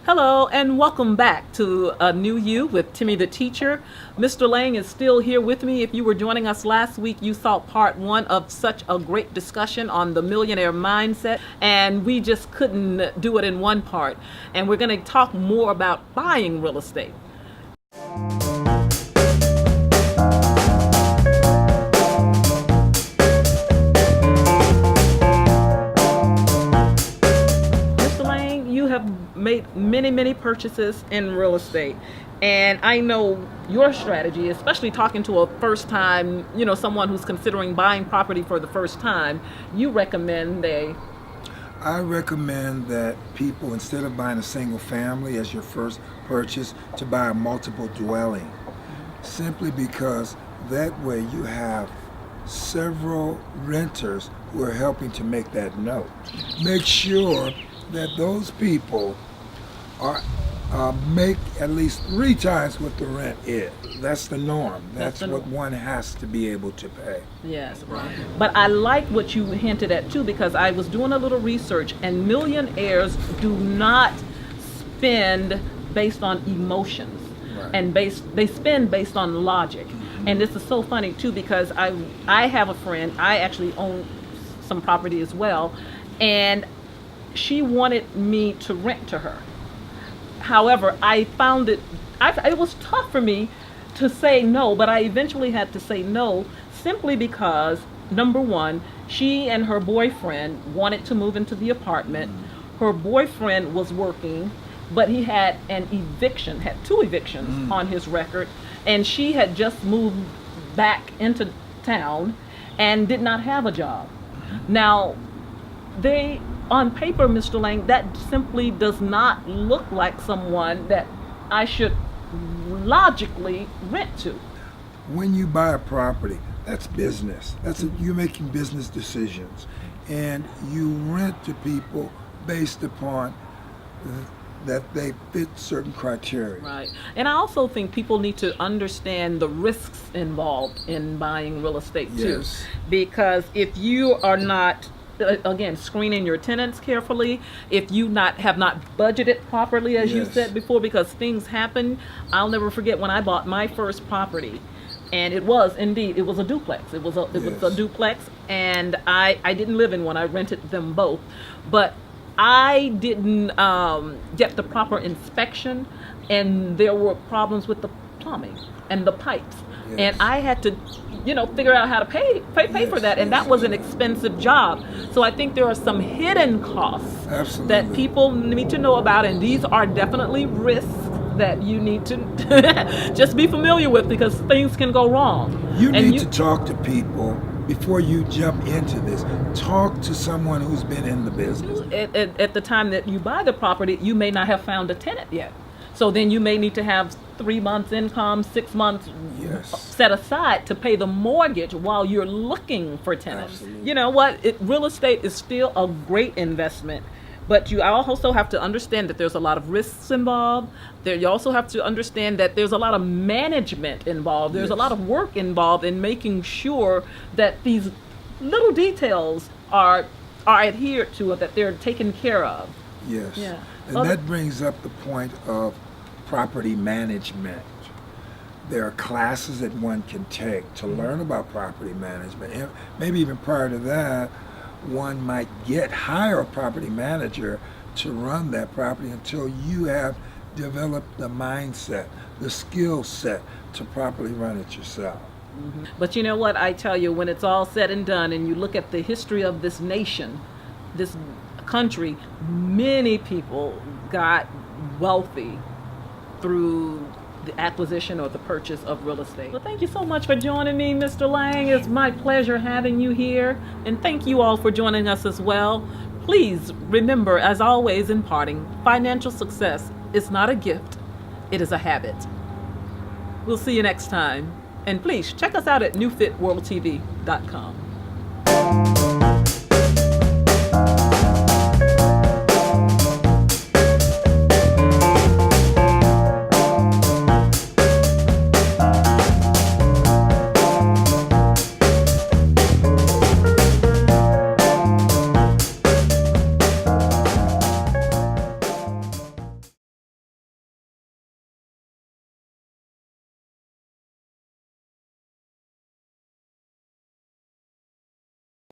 Hello and welcome back to A New You with Timmy the Teacher. Mr. Lang is still here with me. If you were joining us last week, you saw part one of such a great discussion on the millionaire mindset, and we just couldn't do it in one part. And we're going to talk more about buying real estate. Made many purchases in real estate, and I know your strategy, especially talking to a first time, someone who's considering buying property for the first time. You recommend I recommend that people, instead of buying a single family as your first purchase, to buy a multiple dwelling, simply because that way you have several renters who are helping to make that note. Make sure that those people make at least 3 times what the rent is. That's the norm. That's what one has to be able to pay. Yes, right. But I like what you hinted at too, because I was doing a little research, and millionaires do not spend based on emotions, right. And they spend based on logic. Mm-hmm. And this is so funny too, because I have a friend. I actually own some property as well, and she wanted me to rent to her. However, I found it was tough for me to say no, but I eventually had to say no, simply because, number one, she and her boyfriend wanted to move into the apartment. Her boyfriend was working, but he had had 2 evictions on his record, and she had just moved back into town and did not have a job. Now, on paper, Mr. Lang, that simply does not look like someone that I should logically rent to. When you buy a property, that's business. You're making business decisions, and you rent to people based upon that they fit certain criteria. Right. And I also think people need to understand the risks involved in buying real estate too. Yes. Because if you are not, again, screening your tenants carefully, if you have not budgeted properly, as you said before, because things happen. I'll never forget when I bought my first property, and it was a duplex. It was a duplex, and I didn't live in one. I rented them both, but I didn't get the proper inspection, and there were problems with the plumbing and the pipes, and I had to figure out how to pay for that, and that was an expensive job. So I think there are some hidden costs that people need to know about, and these are definitely risks that you need to just be familiar with, because things can go wrong. You need to talk to people before you jump into this. Talk to someone who's been in the business. At the time that you buy the property, you may not have found a tenant yet. So then you may need to have 3 months income, 6 months set aside to pay the mortgage while you're looking for tenants. Absolutely. You know what? Real estate is still a great investment, but you also have to understand that there's a lot of risks involved. You also have to understand that there's a lot of management involved. There's a lot of work involved in making sure that these little details are adhered to, or that they're taken care of. Yes. Yeah. And that brings up the point of property management. There are classes that one can take to learn about property management. And maybe even prior to that, one might hire a property manager to run that property until you have developed the mindset, the skill set to properly run it yourself. But you know what? I tell you, when it's all said and done, and you look at the history of this nation, this country, many people got wealthy through the acquisition or the purchase of real estate. Well, thank you so much for joining me, Mr. Lang. It's my pleasure having you here, and thank you all for joining us as well. Please remember, as always in parting, financial success is not a gift, it is a habit. We'll see you next time, and please check us out at newfitworldtv.com.